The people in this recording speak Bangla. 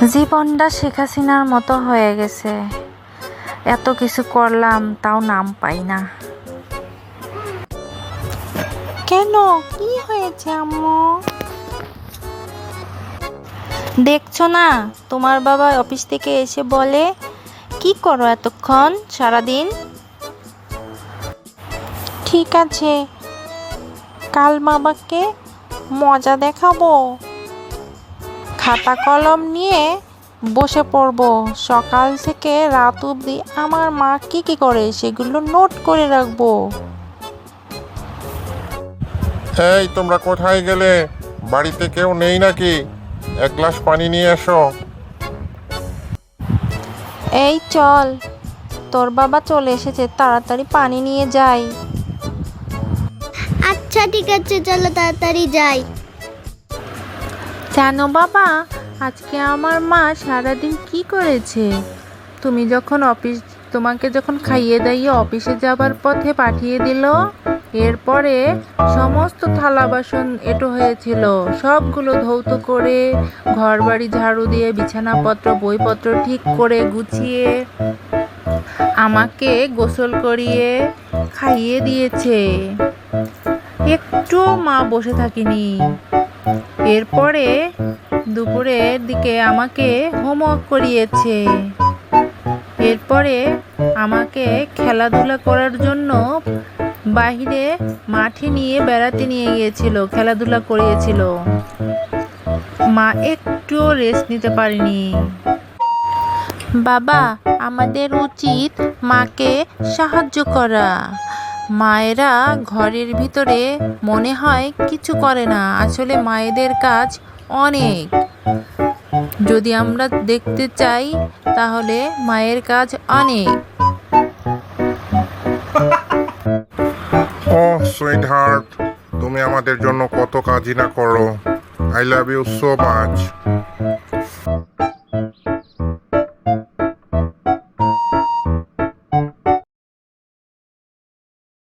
জীবনটা শেখ হাসিনার মতো হয়ে গেছে। এত কিছু করলাম তাও নাম পাই না। কেন, কি হয়েছে আম্মু? দেখছো না তোমার বাবা অফিস থেকে এসে বলে, কি করো এতক্ষণ সারাদিন? ঠিক আছে, কাল বাবাকে মজা দেখাবো। খাতা কলম নিয়ে বসে পড়বো। সকাল থেকে রাত অবধি আমার মা কি কি করে সেগুলো নোট করে রাখবো। এই তোমরা কোথায় গেলে? বাড়িতে কেউ নেই নাকি? এক গ্লাস পানি নিয়ে এসো। এই চল, তোর বাবা চলে এসেছে, তাড়াতাড়ি পানি নিয়ে যাই। আচ্ছা ঠিক আছে, চলো তাড়াতাড়ি যাই। জানো বাবা, আজকে আমার মা সারাদিন কি করেছে? তোমাকে যখন খাইয়ে দাইয়ে অফিসে যাবার পথে পাঠিয়ে দিল, এরপরে সমস্ত থালা বাসন এঁটো হয়েছিল, সবগুলো ধৌত করে ঘর বাড়ি ঝাড়ু দিয়ে বিছানাপত্র বইপত্র ঠিক করে গুছিয়ে আমাকে গোসল করিয়ে খাইয়ে দিয়েছে। একটু মা বসে থাকিনি। এরপরে দুপুরের দিকে আমাকে হোমওয়ার্ক করিয়েছে। এরপরে আমাকে খেলাধুলা করার জন্য বাইরে মাঠে নিয়ে বেড়াতে নিয়ে গিয়েছিল, খেলাধুলা করিয়েছিল। মা একটুও রেস্ট নিতে পারেনি। বাবা, আমাদের উচিত মাকে সাহায্য করা। মায়েরা ঘরের ভিতরে মনে হয় কিছু করে না, আসলে মায়েদের কাজ অনেক। যদি আমরা দেখতে চাই তাহলে মায়ের কাজ অনেক। ও সুইট হার্ট, তুমি আমাদের জন্য কত কাজই না করো। I love you so much.